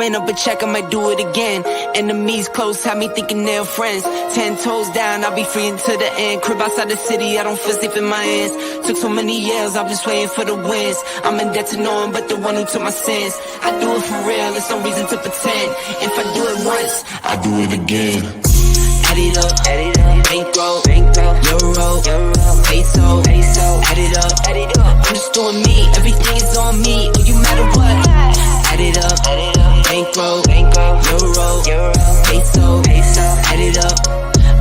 win up a check, I might do it again. Enemies close, have me thinking they're friends. 10 toes down, I'll be free until the end. Crib outside the city, I don't feel safe in my hands. Took so many years, I'm just waiting for the wins. I'm in debt to no one but the one who took my sins. I do it for real, there's no reason to pretend. If I do it once, I do it again. Add it up, bankroll, euro, peso, add it up, I'm just doing me, everything is on me, oh you matter what. Add it up, bankroll, euro, peso, add it up,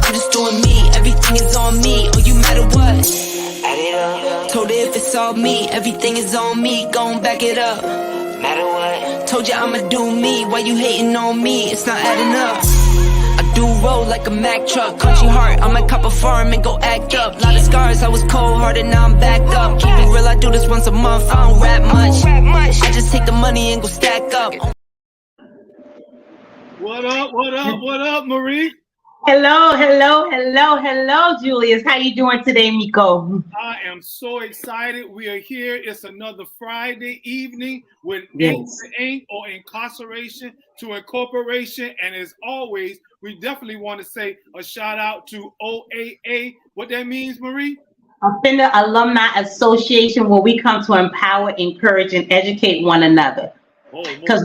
I'm just doing me, everything is on me, oh you matter what. Add it up, told her if it's all me, everything is on me, gon' back it up. Matter what, told you I'ma do me, why you hating on me, it's not adding up. I do roll like a Mack truck, country heart, I might cop a farm and go act up. Lot of scars, I was cold-hearted, now I'm backed up. Keep it real, I do this once a month, I don't rap much. I just take the money and go stack up. What up, Marie? Hello, Julius. How you doing today, Miko? I am so excited. We are here. It's another Friday evening with Ink to Ink, or Incarceration to Incorporation. And as always, we definitely want to say a shout out to OAA. What that means, Marie? Offender Alumni Association, where we come to empower, encourage, and educate one another. Because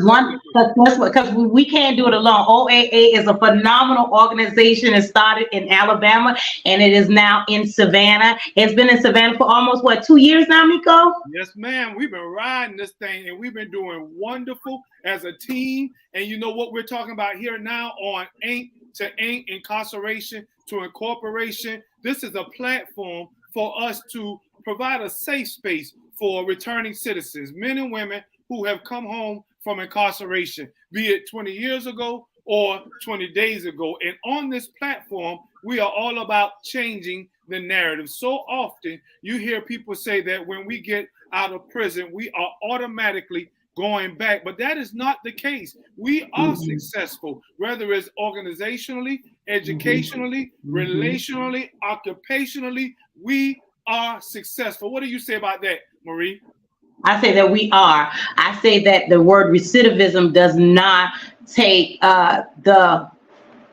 we can't do it alone. OAA is a phenomenal organization. It started in Alabama and it is now in Savannah. It's been in Savannah for almost 2 years now, Miko? Yes, ma'am. We've been riding this thing and we've been doing wonderful as a team. And you know what we're talking about here now on Ink to Ink, Incarceration to Incorporation. This is a platform for us to provide a safe space for returning citizens, men and women who have come home from incarceration, be it 20 years ago or 20 days ago. And on this platform, we are all about changing the narrative. So often you hear people say that when we get out of prison, we are automatically going back, but that is not the case. We are successful, whether it's organizationally, educationally, relationally, occupationally, we are successful. What do you say about that, Marie? I say that we are. I say that the word recidivism does not take the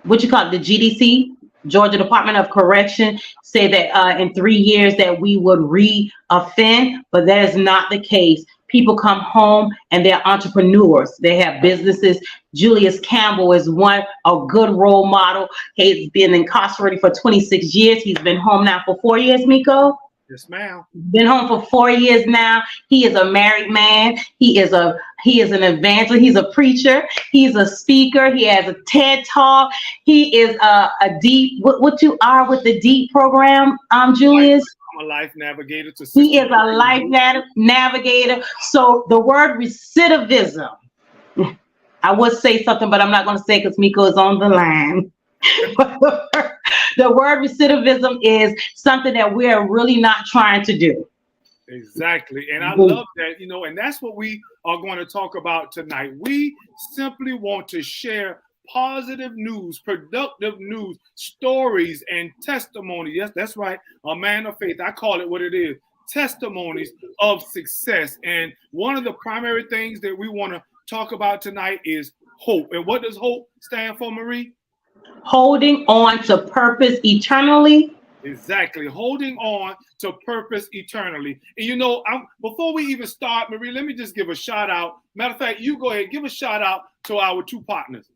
GDC, Georgia Department of Correction, say that in 3 years that we would re-offend, but that is not the case. People come home and they're entrepreneurs. They have businesses. Julius Campbell is a good role model. He's been incarcerated for 26 years. He's been home now for 4 years, Miko? Yes, ma'am. Been home for 4 years now. He is a married man. He is an evangelist. He's a preacher. He's a speaker. He has a TED Talk. He is a deep. What you are with the deep program, Julius? I'm a life navigator. He is a life navigator. So the word recidivism. I would say something, but I'm not going to say because Miko is on the line. The word recidivism is something that we are really not trying to do. Exactly. And I love that, and that's what we are going to talk about tonight. We simply want to share positive news, productive news, stories, and testimony. Yes, that's right. A man of faith. I call it what it is. Testimonies of success. And one of the primary things that we want to talk about tonight is hope. And what does hope stand for, Marie? Holding on to purpose eternally. Exactly. Holding on to purpose eternally. And before we even start, Marie, let me just give a shout out. Matter of fact, you go ahead, give a shout out to our two partners.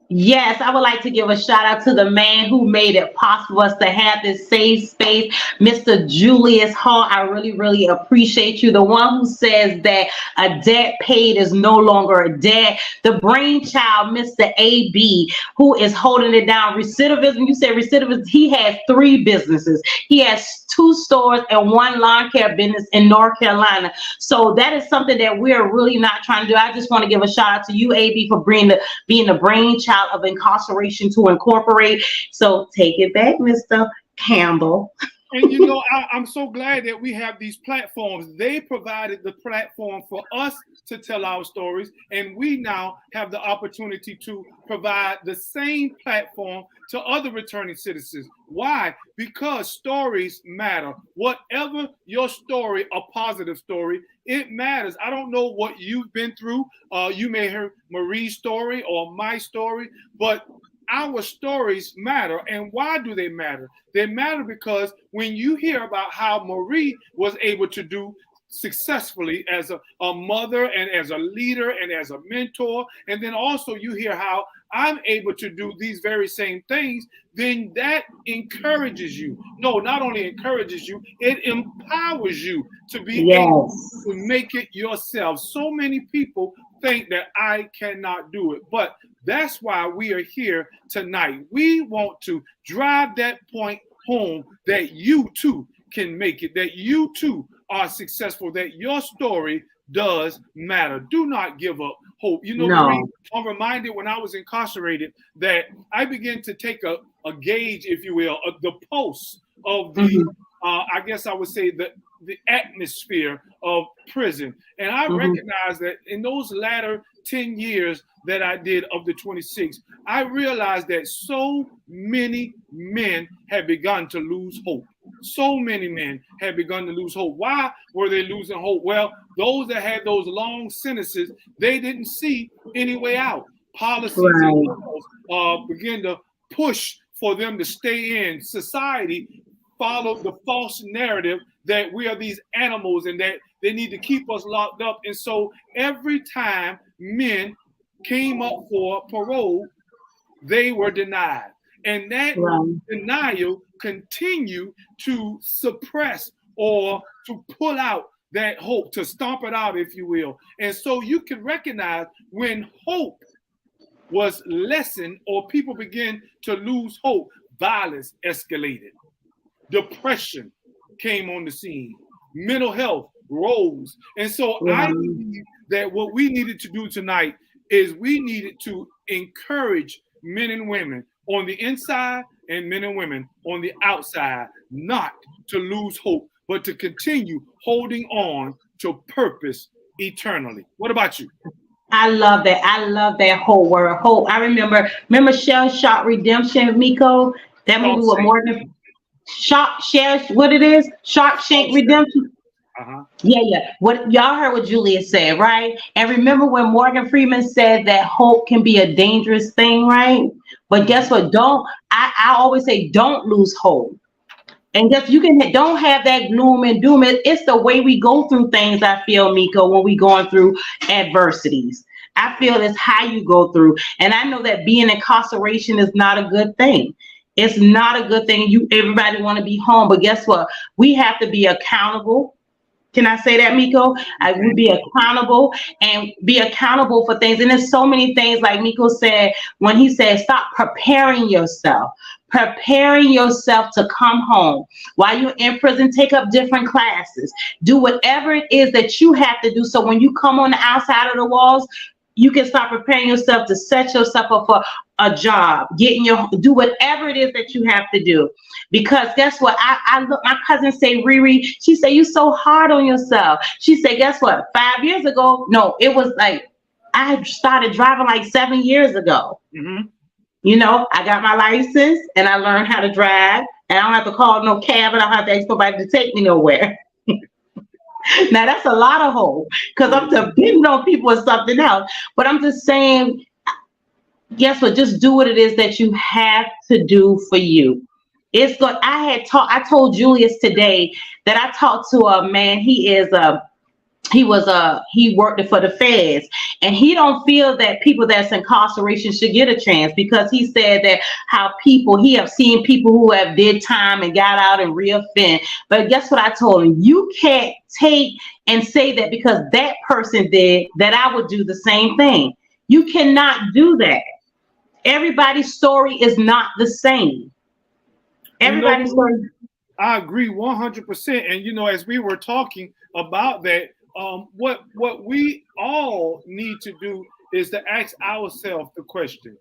Yes, I would like to give a shout out to the man who made it possible for us to have this safe space, Mr. Julius Hall. I really, really appreciate you. The one who says that a debt paid is no longer a debt. The brainchild, Mr. AB, who is holding it down. Recidivism, you said recidivism, he has 3 businesses. He has 2 stores and 1 lawn care business in North Carolina. So that is something that we're really not trying to do. I just want to give a shout out to you, AB, for being the brainchild of Incarceration to Incorporate. So take it back, Mr. Campbell. And you know, I'm so glad that we have these platforms. They provided the platform for us to tell our stories, and we now have the opportunity to provide the same platform to other returning citizens. Why? Because stories matter. Whatever your story, a positive story, it matters. I don't know what you've been through. You may hear Marie's story or my story, but our stories matter. And why do they matter? They matter because when you hear about how Marie was able to do successfully as a mother and as a leader and as a mentor, and then also you hear how I'm able to do these very same things, then that encourages you. No, not only encourages you, it empowers you to be able to make it yourself. So many people think that I cannot do it, but that's why we are here tonight. We want to drive that point home that you too can make it, that you too are successful, that your story does matter. Do not give up hope. You know, Marie, I'm reminded when I was incarcerated that I began to take a gauge, if you will, of the pulse of the, I guess I would say the atmosphere of prison. And I recognized that in those latter 10 years that I did of the 26, I realized that so many men had begun to lose hope. So many men had begun to lose hope. Why were they losing hope? Well, those that had those long sentences, they didn't see any way out. Policies and laws began to push for them to stay in. Society followed the false narrative that we are these animals and that they need to keep us locked up. And so every time men came up for parole, they were denied. And that denial continued to suppress or to pull out that hope, to stomp it out, if you will. And so you can recognize when hope was lessened or people begin to lose hope, violence escalated. Depression came on the scene. Mental health rose. And so I believe that what we needed to do tonight is we needed to encourage men and women on the inside and men and women on the outside not to lose hope, but to continue holding on to purpose eternally. What about you? I love that. I love that whole word, hope. I remember Shell Shock Redemption, Miko? That movie with Morgan. What it is? Shawshank Redemption. Yeah. What y'all heard what Julius said, right? And remember when Morgan Freeman said that hope can be a dangerous thing, right? But guess what? I always say don't lose hope. And guess don't have that gloom and doom. It's the way we go through things, I feel, Miko, when we going through adversities. I feel it's how you go through. And I know that being incarceration is not a good thing. It's not a good thing. Everybody want to be home, but guess what? We have to be accountable. Can I say that, Miko? I would be accountable and be accountable for things. And there's so many things, like Miko said, when he said, stop preparing yourself to come home. While you're in prison, take up different classes. Do whatever it is that you have to do. So when you come on the outside of the walls, you can start preparing yourself to set yourself up for a job, do whatever it is that you have to do. Because guess what? I look, my cousin say, Riri, she said, you so hard on yourself. She said, guess what? 5 years ago, no, it was like, I started driving like 7 years ago. You know, I got my license and I learned how to drive, and I don't have to call no cab and I don't have to ask somebody to take me nowhere. Now that's a lot of hope, because I'm depending on people or something else. But I'm just saying, guess what? Just do what it is that you have to do for you. It's good. I told Julius today that I talked to a man. He worked for the feds, and he don't feel that people that's incarceration should get a chance, because he said that he have seen people who have did time and got out and reoffend. But guess what I told him? You can't take and say that because that person did that I would do the same thing. You cannot do that. Everybody's story is not the same. Everybody's story. I agree 100%. And as we were talking about that, what we all need to do is to ask ourselves the question: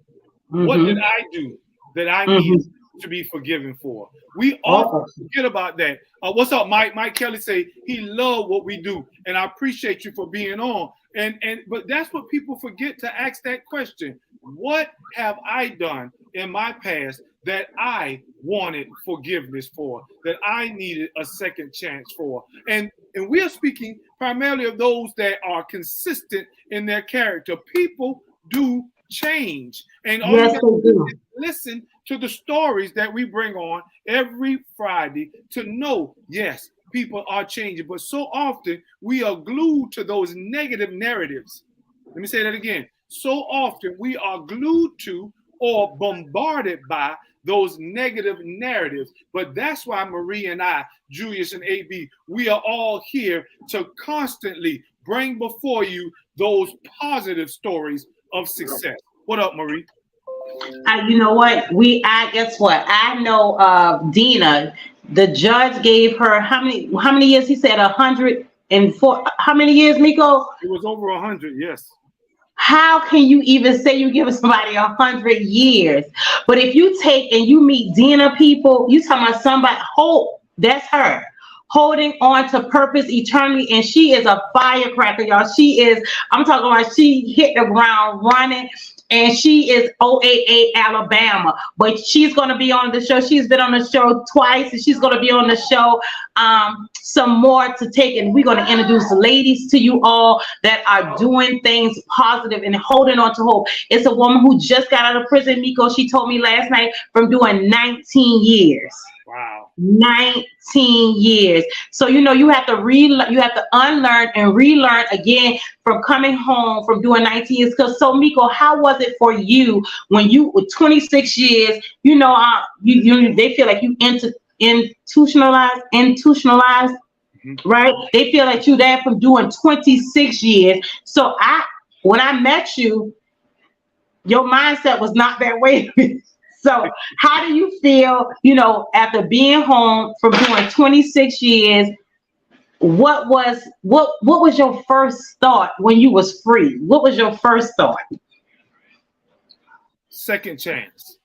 what did I do that I need to be forgiven for. We often forget about that. What's up, Mike? Mike Kelly say he loved what we do, and I appreciate you for being on. But that's what people forget to ask that question. What have I done in my past that I wanted forgiveness for, that I needed a second chance for? And we are speaking primarily of those that are consistent in their character. People do change. And all yes, you they do. listen to the stories that we bring on every Friday to know, yes, people are changing. But so often we are glued to those negative narratives. Let me say that again. So often we are glued to or bombarded by those negative narratives. But that's why Marie and I, Julius and AB, we are all here to constantly bring before you those positive stories of success. What up, Marie? You know what? Guess what? I know Dina. The judge gave her how many years? He said 104. How many years, Miko? It was over 100, yes. How can you even say you give somebody 100 years? But if you take and you meet Dina people, you talking about somebody, that's her. Holding on to purpose eternally, and she is a firecracker, y'all. I'm talking about she hit the ground running, and she is OAA Alabama. But she's going to be on the show. She's been on the show twice, and she's going to be on the show some more to take. And we're going to introduce ladies to you all that are doing things positive and holding on to hope. It's a woman who just got out of prison, Miko. She told me last night, from doing 19 years. Wow. 19 years. So, you have to you have to unlearn and relearn again from coming home from doing 19 years. Because so, Miko, how was it for you when you were 26 years? They feel like you institutionalized, right? They feel like you there from doing 26 years. So when I met you, your mindset was not that way. So how do you feel, after being home from doing 26 years, what was your first thought when you was free? What was your first thought? Second chance.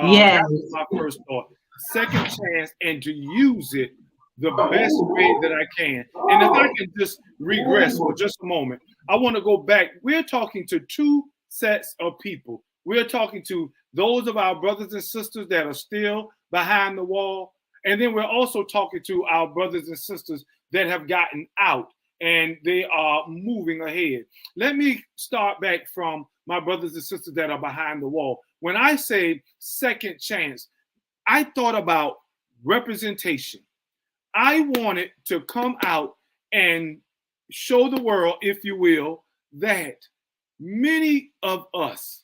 Yeah. That was my first thought. Second chance, and to use it the best way that I can. And if I can just regress for just a moment, I want to go back. We're talking to two sets of people. We're talking to those of our brothers and sisters that are still behind the wall. And then we're also talking to our brothers and sisters that have gotten out and they are moving ahead. Let me start back from my brothers and sisters that are behind the wall. When I say second chance, I thought about representation. I wanted to come out and show the world, if you will, that many of us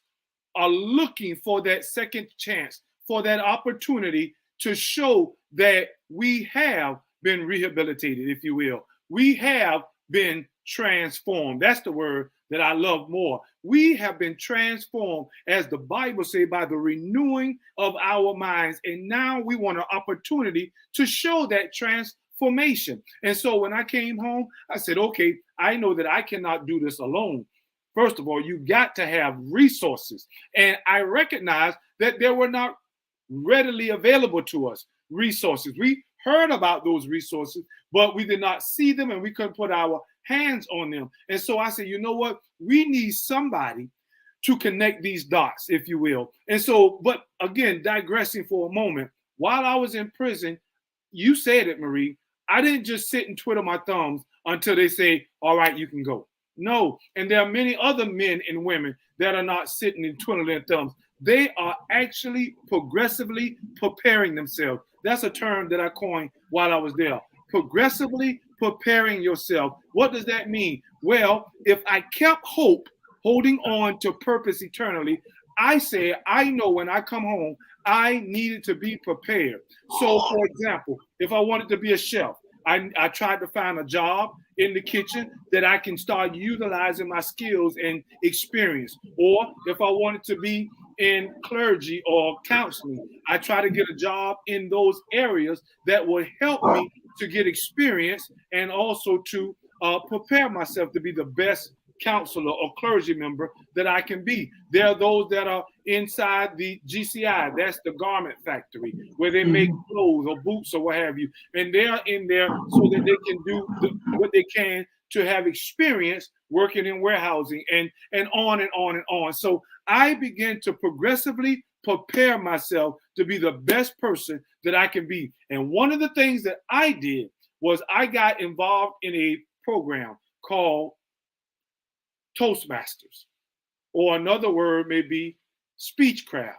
are looking for that second chance, for that opportunity to show that we have been rehabilitated, if you will. We have been transformed. That's the word that I love more. We have been transformed, as the Bible says, by the renewing of our minds. And now we want an opportunity to show that transformation. And so when I came home, I said, okay, I know that I cannot do this alone. First of all, you got to have resources. And I recognize that there were not readily available to us resources. We heard about those resources, but we did not see them and we couldn't put our hands on them. And so I said, you know what? We need somebody to connect these dots, if you will. And so, but again, digressing for a moment, while I was in prison, you said it, Marie, I didn't just sit and twiddle my thumbs until they say, all right, you can go. No, and there are many other men and women that are not sitting and twiddling their thumbs. They are actually progressively preparing themselves. That's a term that I coined while I was there. Progressively preparing yourself. What does that mean? Well, if I kept holding on to purpose eternally, I said, I know when I come home, I needed to be prepared. So, for example, if I wanted to be a chef, I tried to find a job in the kitchen that I can start utilizing my skills and experience. Or if I wanted to be in clergy or counseling, I try to get a job in those areas that will help me to get experience and also to prepare myself to be the best counselor or clergy member that I can be. There are those that are inside the GCI, that's the garment factory, where they make clothes or boots or what have you. And they're in there so that they can do what they can to have experience working in warehousing and on and on and on. So I began to progressively prepare myself to be the best person that I can be. And one of the things that I did was I got involved in a program called Toastmasters, or another word may be speechcraft.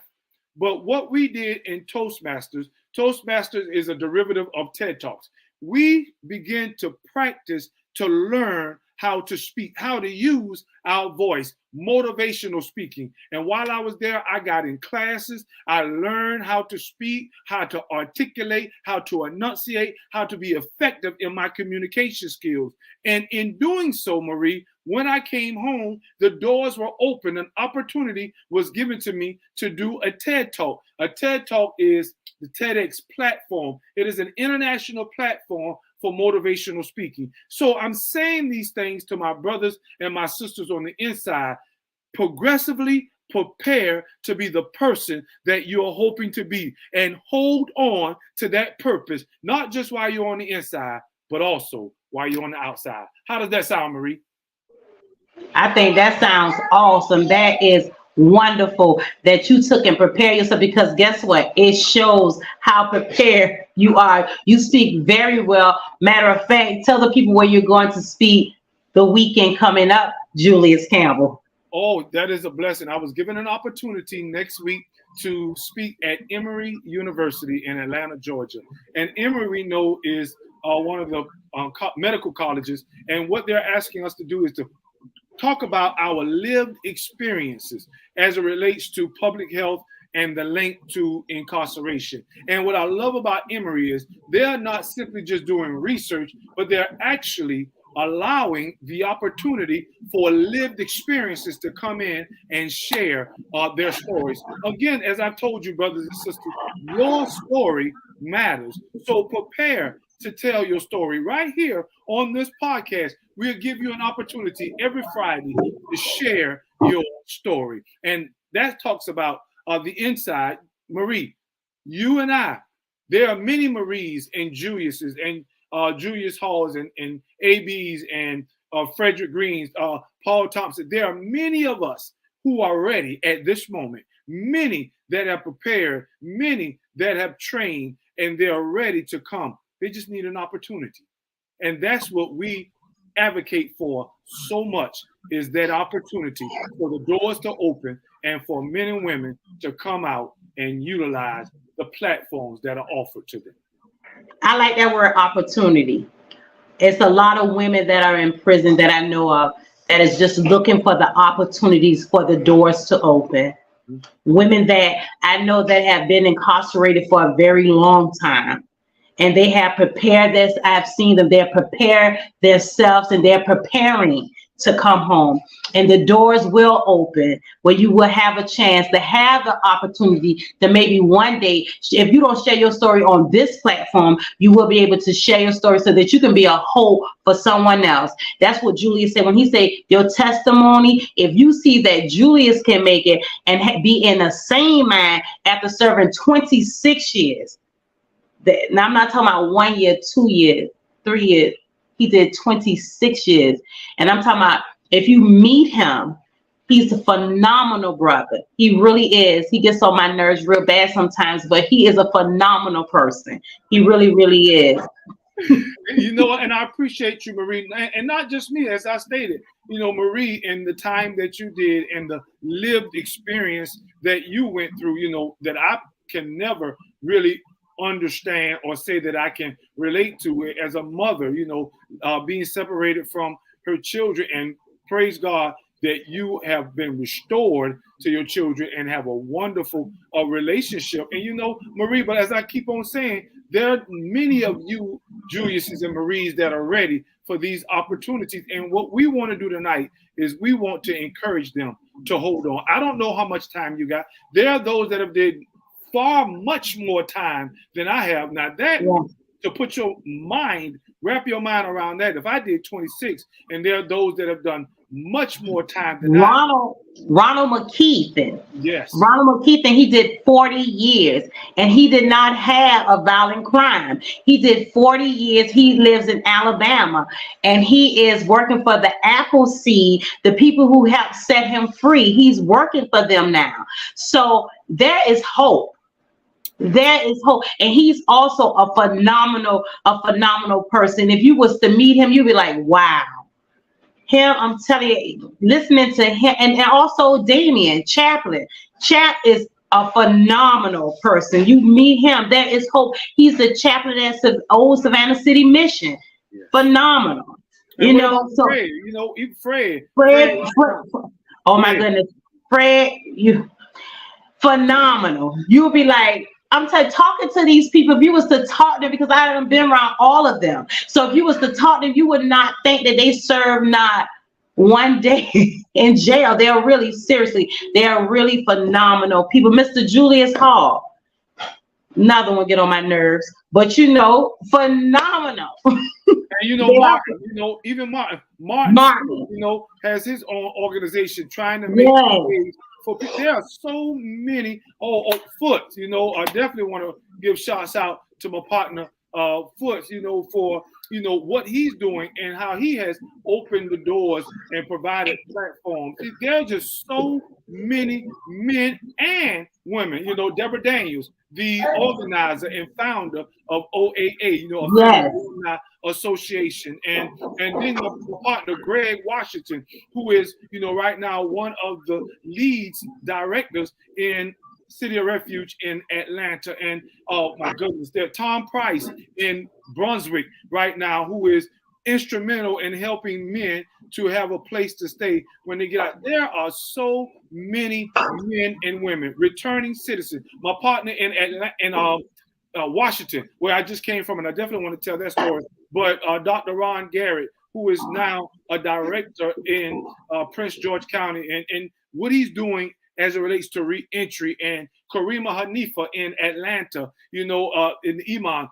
But what we did in Toastmasters is a derivative of TED Talks. We begin to practice to learn how to speak, how to use our voice, motivational speaking. And while I was there, I got in classes. I learned how to speak, how to articulate, how to enunciate, how to be effective in my communication skills. And in doing so, Marie, when I came home, the doors were open. An opportunity was given to me to do a TED Talk. A TED Talk is the TEDx platform. It is an international platform for motivational speaking. So I'm saying these things to my brothers and my sisters on the inside. Progressively prepare to be the person that you're hoping to be, and hold on to that purpose, not just while you're on the inside, but also while you're on the outside. How does that sound, Marie? I think that sounds awesome. That is wonderful that you took and prepared yourself, because guess what? It shows how prepared you are. You speak very well. Matter of fact, tell the people where you're going to speak the weekend coming up, Julius Campbell. Oh, that is a blessing. I was given an opportunity next week to speak at Emory University in Atlanta, Georgia. And Emory, we know, is one of the medical colleges. And what they're asking us to do is to talk about our lived experiences as it relates to public health and the link to incarceration. And what I love about Emory is they're not simply just doing research, but they're actually allowing the opportunity for lived experiences to come in and share their stories. Again, as I've told you, brothers and sisters, your story matters. So prepare to tell your story right here on this podcast. We'll give you an opportunity every Friday to share your story. And that talks about the inside. Marie, you and I, there are many Maries and Juliuses and Julius Halls and ABs and Frederick Greens, Paul Thompson. There are many of us who are ready at this moment, many that have prepared, many that have trained, and they're ready to come. They just need an opportunity. And that's what we advocate for so much, is that opportunity for the doors to open and for men and women to come out and utilize the platforms that are offered to them. I like that word, opportunity. It's a lot of women that are in prison that I know of that is just looking for the opportunities for the doors to open. Women that I know that have been incarcerated for a very long time, and they have prepared this. I've seen them. They're prepared themselves, and they're preparing to come home. And the doors will open where you will have a chance to have the opportunity to maybe one day, if you don't share your story on this platform, you will be able to share your story so that you can be a hope for someone else. That's what Julius said when he said your testimony. If you see that Julius can make it and be in the same mind after serving 26 years. Now I'm not talking about 1 year, 2 years, 3 years. He did 26 years. And I'm talking about, if you meet him, he's a phenomenal brother. He really is. He gets on my nerves real bad sometimes, but he is a phenomenal person. He really, really is. You know, and I appreciate you, Marie, and not just me, as I stated, you know, Marie, in the time that you did and the lived experience that you went through, you know, that I can never really understand or say that I can relate to it as a mother, you know, being separated from her children. And praise God that you have been restored to your children and have a wonderful relationship. And you know, Marie, but as I keep on saying, there are many of you, Juliuses and Maries, that are ready for these opportunities. And what we want to do tonight is we want to encourage them to hold on. I don't know how much time you got. There are those that have did far much more time than I have. Now that, to put your mind, wrap your mind around that. If I did 26 and there are those that have done much more time than Ronald McKeithen. Yes. Ronald McKeithen, he did 40 years and he did not have a violent crime. He did 40 years. He lives in Alabama and he is working for the Appleseed, the people who helped set him free. He's working for them now. So there is hope. There is hope. And he's also a phenomenal person. If you was to meet him, you'd be like, wow. Him, I'm telling you, listening to him, and also Damian Chaplin. Chap is a phenomenal person. You meet him, there is hope. He's the chaplain at old Savannah City Mission. Yes. Phenomenal. And you know, so Fred, Fred. Oh my goodness, Fred, you phenomenal. You'll be like, I'm talking to these people. If you was to talk to them, because I haven't been around all of them. So if you was to talk to them, you would not think that they serve not one day in jail. They're really, seriously, they're really phenomenal people. Mr. Julius Hall, another one get on my nerves, but you know, phenomenal. And you know, Martin, you know, even Martin, you know, has his own organization trying to make ways. There are so many. Foots, you know, I definitely want to give shouts out to my partner, Foots, you know, for what he's doing and how he has opened the doors and provided platforms. There are just so many men and women. You know, Deborah Daniels, the organizer and founder of OAA, you know, Alumni Association, and then my partner Greg Washington, who is, you know, right now one of the leads directors in City of Refuge in Atlanta, and oh my goodness, there's Tom Price in Brunswick right now, who is instrumental in helping men to have a place to stay when they get out. There are so many men and women, returning citizens. My partner in Washington, where I just came from, and I definitely want to tell that story. But Dr. Ron Garrett, who is now a director in Prince George County, and what he's doing as it relates to reentry, and Karima Hanifa in Atlanta, you know, in the Iman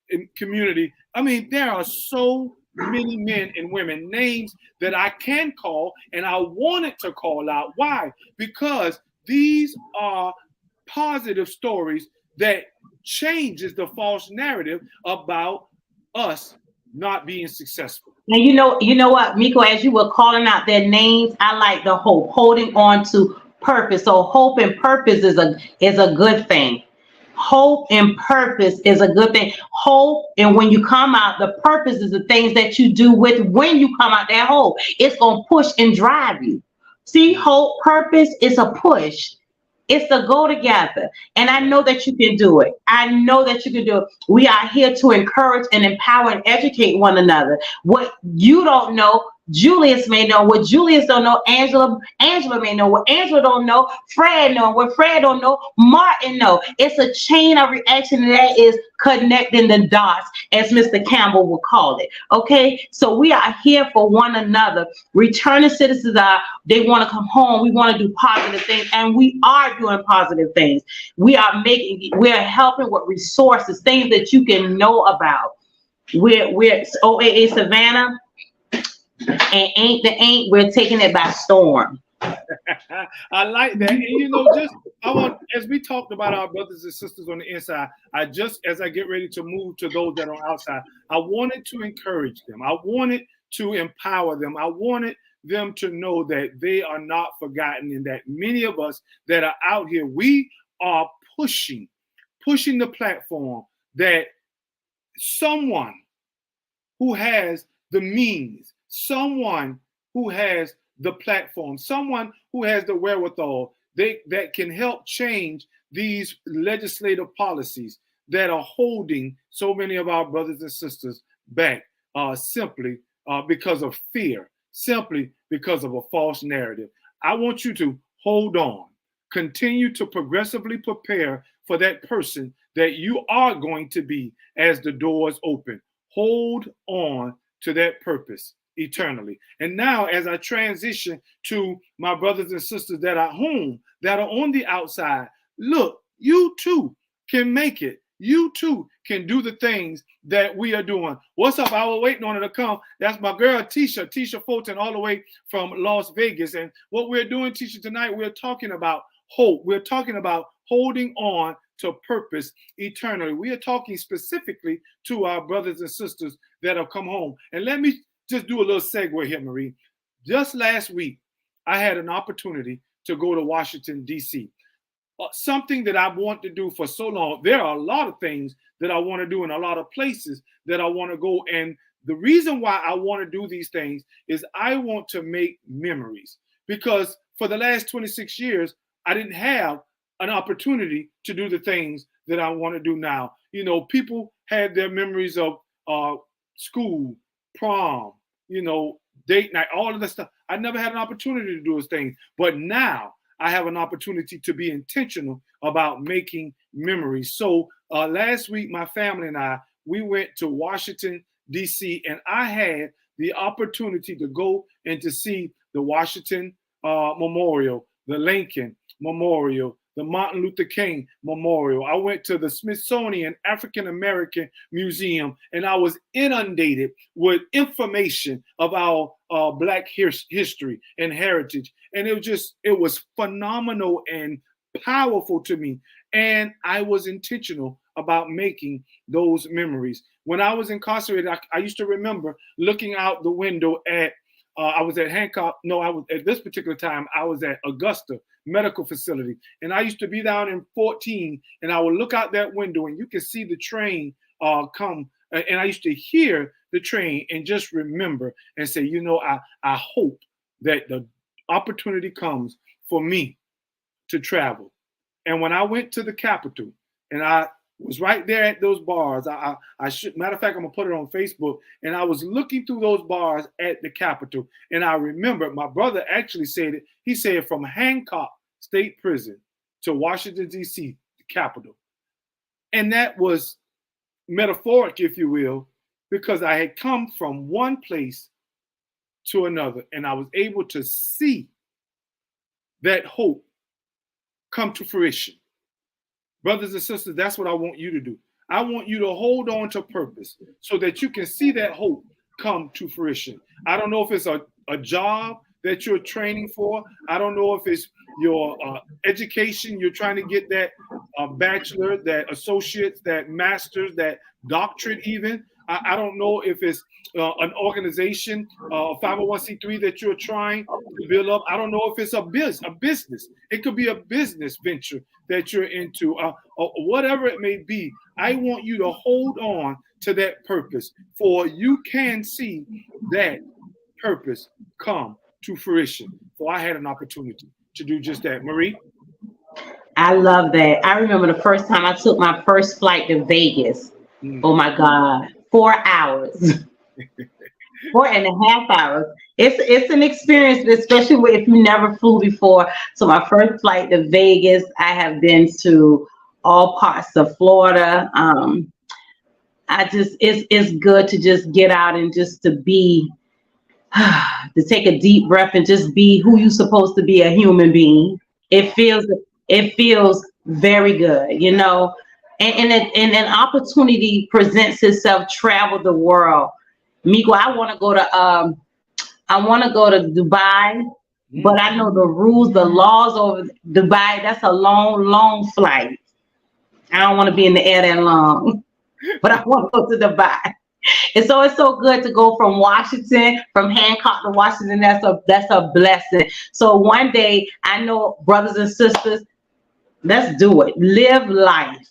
in community. I mean, there are so many men and women, names that I can call, and I wanted to call out. Why? Because these are positive stories that changes the false narrative about us not being successful. And you know what, Miko, as you were calling out their names, I like the hope, holding on to purpose. So hope and purpose is a good thing. Hope and purpose is a good thing. Hope, and when you come out, the purpose is the things that you do with when you come out that hope. It's gonna push and drive you. See, hope, purpose is a push. It's to go together. And I know that you can do it. I know that you can do it. We are here to encourage and empower and educate one another. What you don't know, Julius may know. What Julius don't know, Angela may know. What Angela don't know, Fred know. What Fred don't know, Martin know. It's a chain of reaction that is connecting the dots, as Mr. Campbell would call it. Okay, so we are here for one another. Returning citizens they want to come home. We want to do positive things, and we are doing positive things. We are helping with resources, things that you can know about. We're OAA Savannah. And ain't we're taking it by storm. I like that. And you know, as we talked about our brothers and sisters on the inside, as I get ready to move to those that are outside, I wanted to encourage them. I wanted to empower them. I wanted them to know that they are not forgotten, and that many of us that are out here, we are pushing the platform, that someone who has the means, someone who has the platform, someone who has the wherewithal, that can help change these legislative policies that are holding so many of our brothers and sisters back, simply because of fear, simply because of a false narrative. I want you to hold on, continue to progressively prepare for that person that you are going to be as the doors open. Hold on to that purpose eternally. And now, as I transition to my brothers and sisters that are home, that are on the outside, look, you too can make it. you too can do the things that we are doing. What's up? I was waiting on her to come. That's my girl, Tisha Fulton, all the way from Las Vegas. And what we're doing, Tisha, tonight, we're talking about hope. We're talking about holding on to purpose eternally. We are talking specifically to our brothers and sisters that have come home. And let me just do a little segue here, Marie. Just last week, I had an opportunity to go to Washington, D.C. Something that I've wanted to do for so long. There are a lot of things that I want to do and a lot of places that I want to go. And the reason why I want to do these things is I want to make memories, because for the last 26 years, I didn't have an opportunity to do the things that I want to do now. You know, people had their memories of school, prom, you know, date night, all of that stuff. I never had an opportunity to do those things. But now I have an opportunity to be intentional about making memories. So last week, my family and I, we went to Washington, D.C., and I had the opportunity to go and to see the Washington Memorial, the Lincoln Memorial, the Martin Luther King Memorial. I went to the Smithsonian African American Museum, and I was inundated with information of our Black history and heritage. And it was phenomenal and powerful to me. And I was intentional about making those memories. When I was incarcerated, I used to remember looking out the window at, I was at Hancock, no, I was at this particular time, I was at Augusta Medical Facility. And I used to be down in 14, and I would look out that window and you could see the train come. And I used to hear the train and just remember and say, you know, I hope that the opportunity comes for me to travel. And when I went to the Capitol, and I was right there at those bars, matter of fact, I'm gonna put it on Facebook, and I was looking through those bars at the Capitol, and I remember my brother actually said it. He said from Hancock State Prison to Washington, D.C., the Capitol. And that was metaphoric, if you will, because I had come from one place to another, and I was able to see that hope come to fruition. Brothers and sisters, that's what I want you to do. I want you to hold on to purpose so that you can see that hope come to fruition. I don't know if it's a job that you're training for. I don't know if it's your education. You're trying to get that bachelor, that associate, that master's, that doctorate even. I don't know if it's an organization, a 501c3 that you're trying to build up. I don't know if it's a business. It could be a business venture that you're into, whatever it may be. I want you to hold on to that purpose, for you can see that purpose come to fruition. So I had an opportunity to do just that. Marie? I love that. I remember the first time I took my first flight to Vegas. Oh my God, 4 hours. 4.5 hours. It's an experience, especially if you never flew before. So my first flight to Vegas, I have been to all parts of Florida. It's good to just get out and just to be, to take a deep breath and just be who you're supposed to be, a human being. It feels very good, you know. And an opportunity presents itself, travel the world. Migo, I want to go to Dubai, but I know the rules, the laws over Dubai. That's a long flight. I don't want to be in the air that long, but I want to go to Dubai. And so it's so good to go from Washington, from Hancock to Washington. That's a blessing. So one day, I know, brothers and sisters, let's do it. Live life.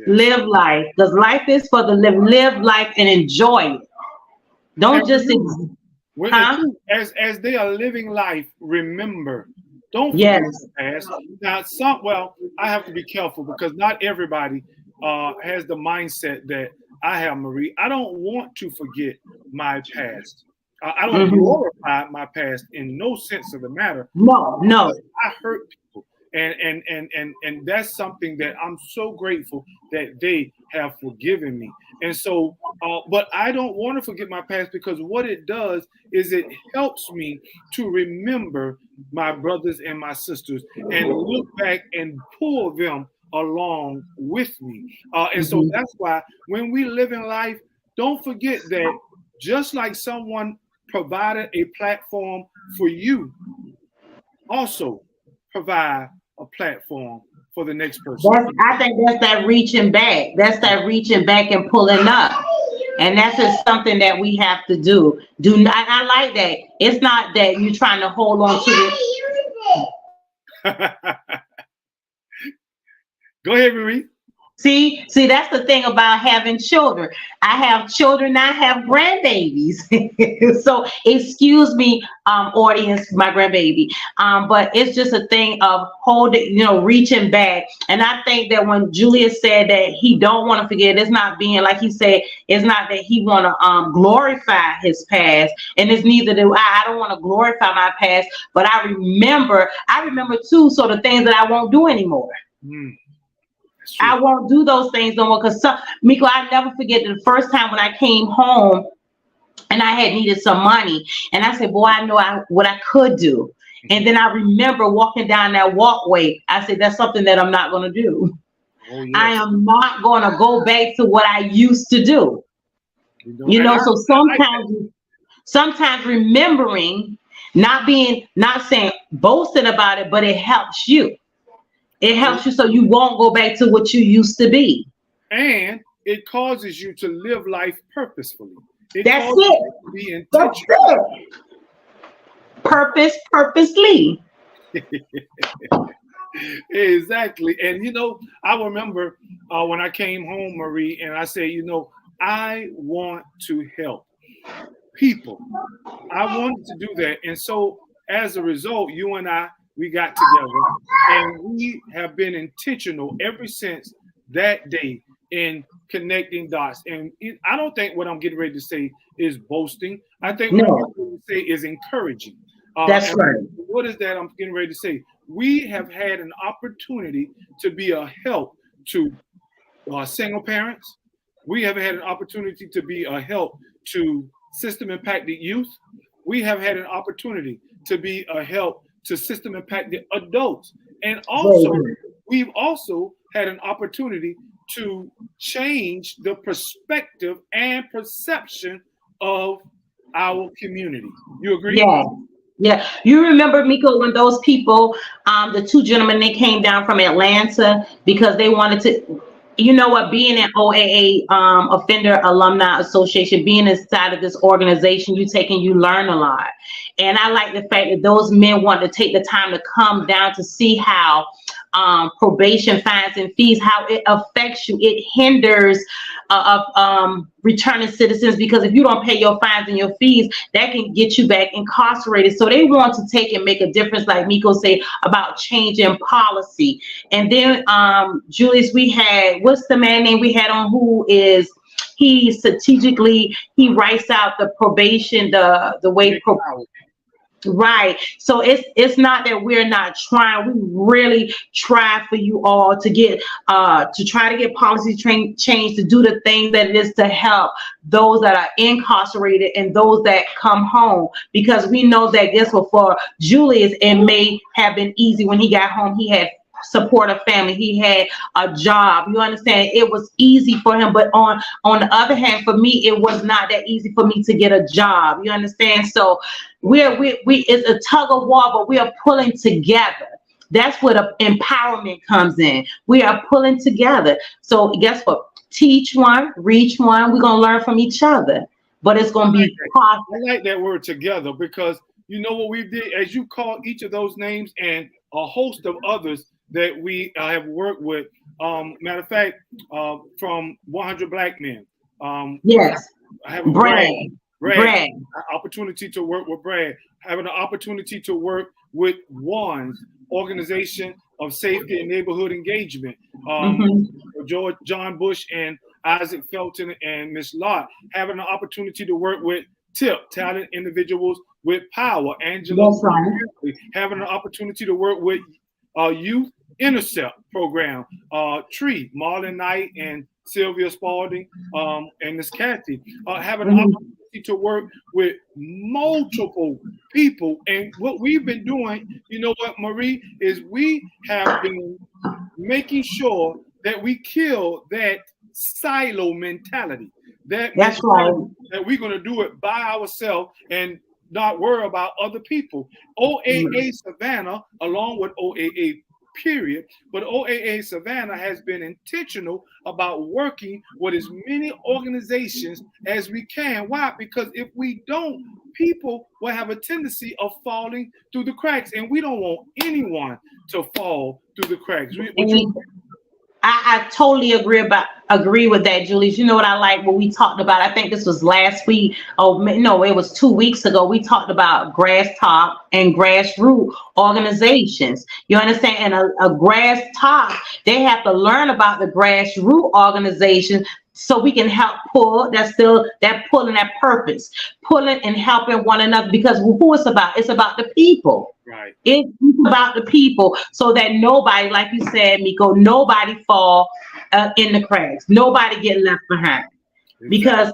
Live life, because life is for the live life and enjoy it. Don't just as they are living life, remember, don't forget the past. Now I have to be careful because not everybody has the mindset that I have, Marie. I don't want to forget my past. I don't glorify my past in no sense of the matter. No. I hurt people. And that's something that I'm so grateful that they have forgiven me. And so, but I don't want to forget my past, because what it does is it helps me to remember my brothers and my sisters and look back and pull them along with me. And so that's why when we live in life, don't forget that just like someone provided a platform for you, also provide a platform for the next person. I think that's that reaching back. That's that reaching back and pulling up. And that's just something that we have to do. Do not, I like that. It's not that you're trying to hold on to it. Go ahead, Marie. See, that's the thing about having children. I have children, I have grandbabies. So excuse me, audience, my grandbaby. But it's just a thing of holding, reaching back. And I think that when Julius said that he don't want to forget, it's not being like he said, it's not that he want to glorify his past, and it's neither do I. I don't want to glorify my past, but I remember too, so the things that I won't do anymore. I won't do those things no more, because Miko, I never forget the first time when I came home and I had needed some money, and I said, boy, I know what I could do. And then I remember walking down that walkway. I said, that's something that I'm not going to do. Oh, yes. I am not going to go back to what I used to do. So sometimes remembering, not saying boasting about it, but it helps you. It helps you so you won't go back to what you used to be. And it causes you to live life purposefully. That's it. To be intentional. That's it. Purposely. Exactly. And, I remember when I came home, Marie, and I said, I want to help people. I wanted to do that. And so as a result, you and I, we got together, and we have been intentional ever since that day in connecting dots. And I don't think what I'm getting ready to say is boasting. I think what I'm getting ready to say is encouraging. That's right. What is that I'm getting ready to say? We have had an opportunity to be a help to single parents. We have had an opportunity to be a help to system-impacted youth. We have had an opportunity to be a help to system-impacted adults. And also, we've also had an opportunity to change the perspective and perception of our community. You agree? Yeah. You remember, Miko, when those people, the two gentlemen, they came down from Atlanta because they wanted to, being an OAA, Offender Alumni Association, being inside of this organization, you learn a lot. And I like the fact that those men want to take the time to come down to see how probation, fines, and fees, how it affects you. It hinders returning citizens, because if you don't pay your fines and your fees, that can get you back incarcerated. So they want to take and make a difference, like Miko said, about changing policy. And then Julius, we had, what's the man name we had on, who is, he strategically, he writes out the probation, the way right. So it's not that we're not trying. We really try for you all to get to try to get policy change, to do the thing that it is to help those that are incarcerated and those that come home, because we know that, guess what, for Julius, it may have been easy when he got home. He had support a family, he had a job, you understand, it was easy for him. But on the other hand, for me, it was not that easy for me to get a job, you understand. So we it's a tug of war, but we are pulling together. That's where the empowerment comes in. We are pulling together. So guess what, teach one, reach one, we're gonna learn from each other, but it's gonna be possible. I like that word, together, because you know what we did, as you call each of those names and a host of others that we have worked with. Matter of fact, from 100 Black Men. Yes. I have Brad. Opportunity to work with Brad. Having an opportunity to work with WAN's Organization of Safety and Neighborhood Engagement. George John Bush and Isaac Felton and Miss Lott. Having an opportunity to work with TIP, Talent Individuals with Power. Angela. That's right. Having an opportunity to work with Youth Intercept Program, Tree, Marlon Knight and Sylvia Spalding, and Miss Kathy, having an opportunity ability to work with multiple people. And what we've been doing, you know what, Marie, is we have been making sure that we kill that silo mentality. That That's right. that we're going to do it by ourselves and not worry about other people. OAA Savannah, along with OAA period, but OAA Savannah has been intentional about working with as many organizations as we can. Why? Because if we don't, people will have a tendency of falling through the cracks, and we don't want anyone to fall through the cracks. I totally agree with that, Julius. You know what I like what we talked about? I think this was last week. Oh no, it was 2 weeks ago. We talked about grass top and grassroots organizations. You understand? And a grass top, they have to learn about the grassroots organization so we can help pull. That's still that pulling that purpose, pulling and helping one another. Because who it's about? It's about the people. Right. It's about the people, so that nobody, like you said, Miko, nobody fall in the cracks. Nobody get left behind. Exactly. Because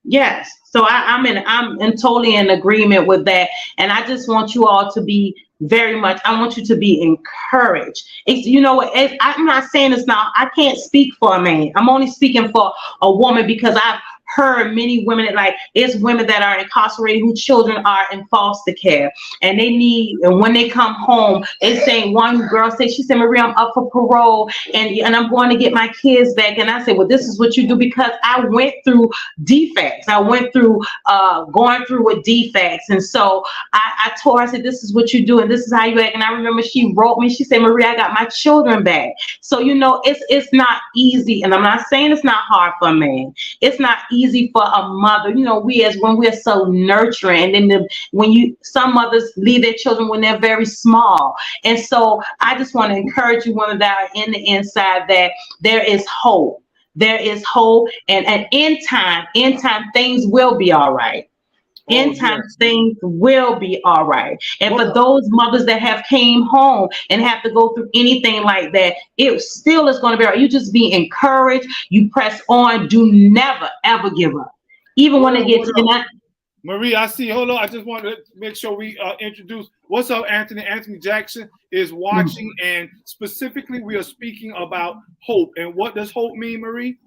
yes, so I'm totally in agreement with that, and I just want you all to be very much. I want you to be encouraged. It's, you know, I'm not saying it's not. I can't speak for a man. I'm only speaking for a woman, because I've heard many women that, like, it's women that are incarcerated whose children are in foster care, and they need, and when they come home, they say, one girl said, she said, Maria, I'm up for parole, and I'm going to get my kids back. And I said, well, this is what you do, because I went through defects. I went through going through with defects. And so I told her, I said, this is what you do, and this is how you act. And I remember she wrote me, she said, Maria, I got my children back. So, you know, it's not easy. And I'm not saying it's not hard for a man. It's not easy for a mother. You know, when we're so nurturing, and then some mothers leave their children when they're very small. And so I just want to encourage you, women that are in the inside, that there is hope. There is hope, and in time, things will be all right. In time, things will be all right. And for those mothers that have came home and have to go through anything like that, it still is going to be all right. You just be encouraged. You press on. Do never, ever give up. Even when it gets to that. Marie, I see. Hold on. I just want to make sure we introduce. What's up, Anthony? Anthony Jackson is watching, and specifically we are speaking about hope. And what does hope mean, Marie?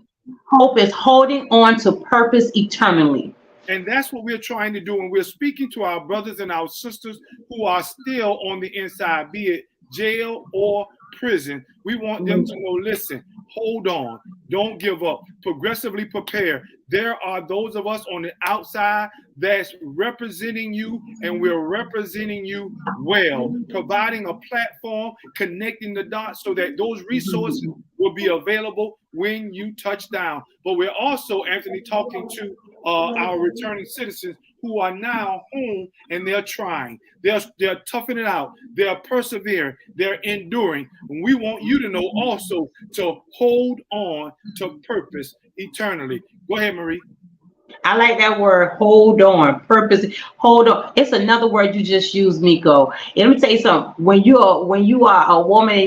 Hope is holding on to purpose eternally. And that's what we're trying to do. And we're speaking to our brothers and our sisters who are still on the inside, be it jail or prison. We want them to know, listen, hold on, don't give up, progressively prepare. There are those of us on the outside that's representing you, and we're representing you well, providing a platform, connecting the dots so that those resources will be available when you touch down. But we're also, Anthony, talking to our returning citizens who are now home, and they're trying. They're toughing it out. They're persevering. They're enduring. And we want you to know also to hold on to purpose eternally. Go ahead, Marie. I like that word, hold on, purpose, hold on. It's another word you just used, Miko. And let me tell you something. When you are a woman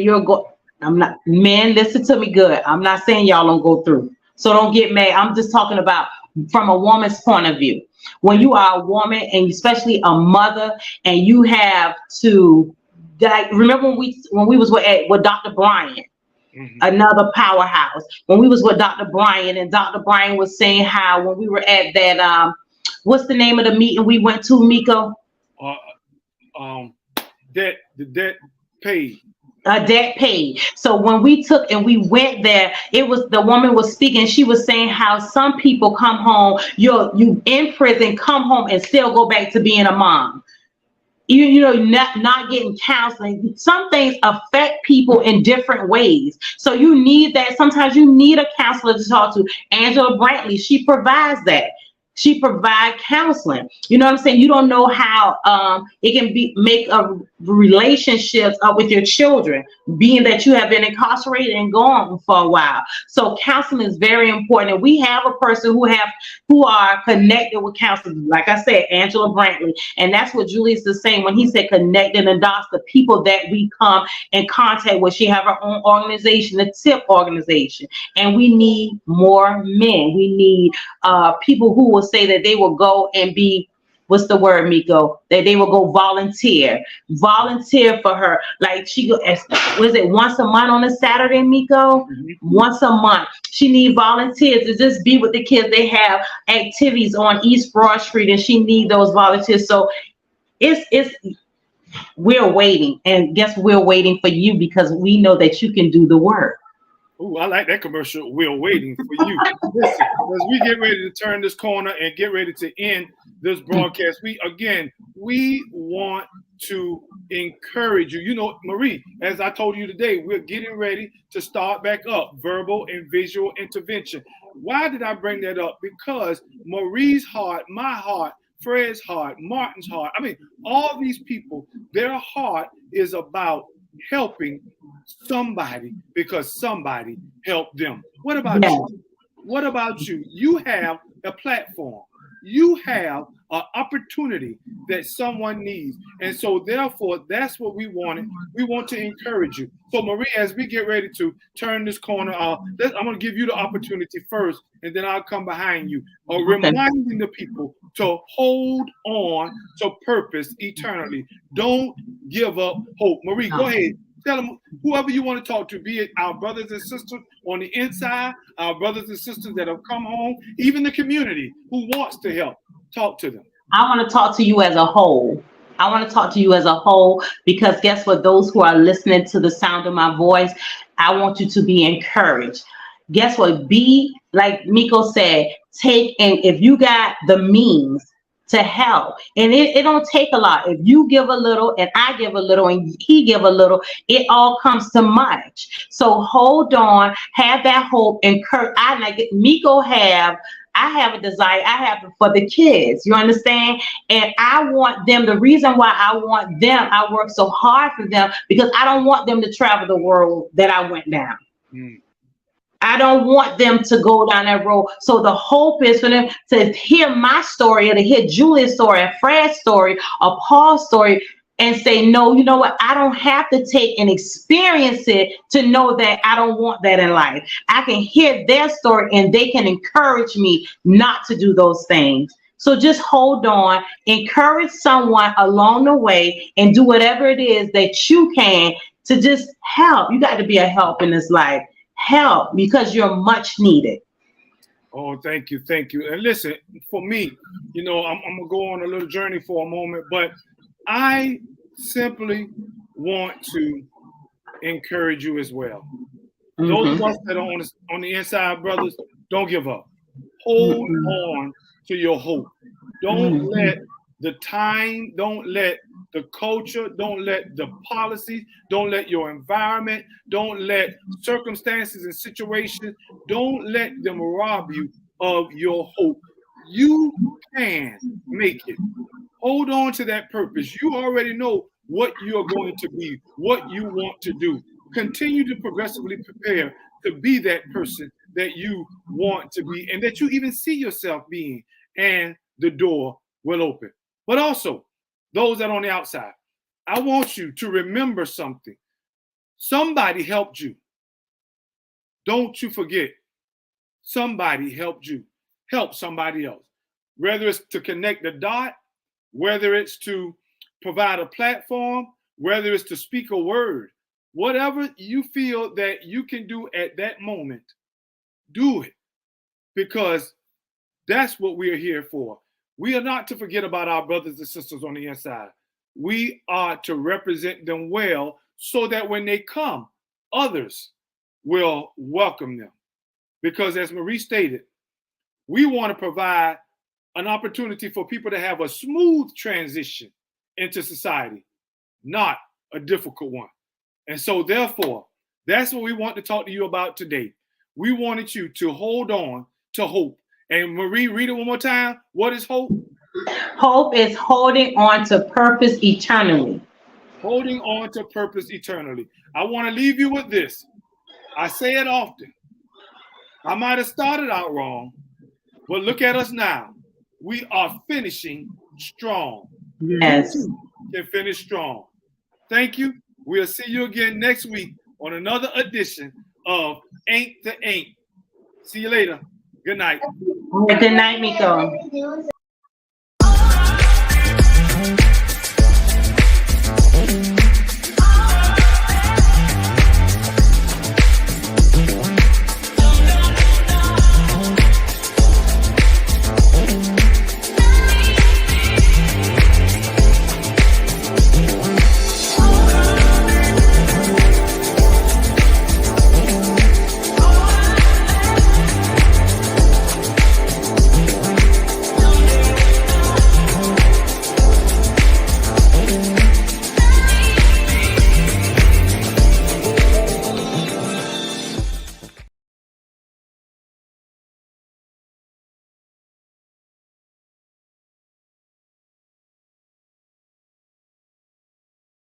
and men, listen to me good. I'm not saying y'all don't go through. So don't get mad. I'm just talking about from a woman's point of view. When you are a woman, and especially a mother, and you have to, like, remember when we was with Dr. Bryant, another powerhouse. When we was with Dr. Bryant, and Dr. Bryant was saying how when we were at that, what's the name of the meeting we went to, Miko? Debt paid. Debt paid. So when we took and we went there, it was, the woman was speaking. She was saying how some people come home, you in prison, come home and still go back to being a mom. You know, not getting counseling. Some things affect people in different ways. So you need that. Sometimes you need a counselor to talk to. Angela Brantley, she provides that. She provides counseling. You know what I'm saying? You don't know how it can make a relationships with your children, being that you have been incarcerated and gone for a while. So counseling is very important. And we have a person who are connected with counseling. Like I said, Angela Brantley. And that's what Julius is saying when he said connecting the dots, the people that we come in contact with. She have her own organization, the TIP organization. And we need more men. We need people who will say that they will go and be, what's the word, Miko? That they will go volunteer for her. Like she go, was it once a month on a Saturday, Miko? Mhm. Once a month. She need volunteers to just be with the kids. They have activities on East Broad Street, and she need those volunteers. So it's we're waiting, and guess we're waiting for you because we know that you can do the work. Ooh, I like that commercial. We're waiting for you. Listen, as we get ready to turn this corner and get ready to end this broadcast, we want to encourage you. You know, Marie, as I told you today, we're getting ready to start back up verbal and visual intervention. Why did I bring that up? Because Marie's heart, my heart, Fred's heart, Martin's heart, I mean, all these people, their heart is about helping somebody because somebody helped them. What about Yes. you? What about you? You have a platform. You have an opportunity that someone needs. And so therefore, that's what we wanted. We want to encourage you. So Marie, as we get ready to turn this corner, I'm going to give you the opportunity first, and then I'll come behind you. Reminding the people to hold on to purpose eternally. Don't give up hope. Marie, go ahead. Tell them whoever you want to talk to, be it our brothers and sisters on the inside, our brothers and sisters that have come home, even the community who wants to help. Talk to them. I want to talk to you as a whole. I want to talk to you as a whole because guess what? Those who are listening to the sound of my voice, I want you to be encouraged. Guess what? Be like Miko said, and if you got the means to help, and it don't take a lot. If you give a little and I give a little and he give a little, it all comes to much. So hold on, have that hope, encourage. I have a desire. I have it for the kids. You understand? And I want them. The reason why I want them, I work so hard for them because I don't want them to travel the world that I went down. Mm. I don't want them to go down that road. So the hope is for them to hear my story or to hear Julius' story, or Fred's story, or Paul's story, and say, no, you know what? I don't have to take and experience it to know that I don't want that in life. I can hear their story and they can encourage me not to do those things. So just hold on, encourage someone along the way, and do whatever it is that you can to just help. You got to be a help in this life. Help because you're much needed. Oh, thank you. And listen, for me, you know, I'm going to go on a little journey for a moment, but I simply want to encourage you as well. Mm-hmm. Those of us that are on the inside, brothers, don't give up. Hold on to your hope. Don't let the time, don't let the culture, don't let the policies, don't let your environment, don't let circumstances and situations, don't let them rob you of your hope. You can make it. Hold on to that purpose. You already know what you're going to be, what you want to do. Continue to progressively prepare to be that person that you want to be and that you even see yourself being, and the door will open. But also, those that are on the outside, I want you to remember something. Somebody helped you. Don't you forget. Somebody helped you. Help somebody else. Whether it's to connect the dot, whether it's to provide a platform, whether it's to speak a word, whatever you feel that you can do at that moment, do it. Because that's what we are here for. We are not to forget about our brothers and sisters on the inside. We are to represent them well so that when they come, others will welcome them. Because as Marie stated, we want to provide an opportunity for people to have a smooth transition into society, not a difficult one. And so therefore, that's what we want to talk to you about today. We wanted you to hold on to hope. And Marie, read it one more time. What is hope? Hope is holding on to purpose eternally. Holding on to purpose eternally. I want to leave you with this. I say it often. I might have started out wrong, but look at us now. We are finishing strong. Yes. You can finish strong. Thank you. We'll see you again next week on another edition of Ain't to Ain't. See you later. Good night. Good night, Miko.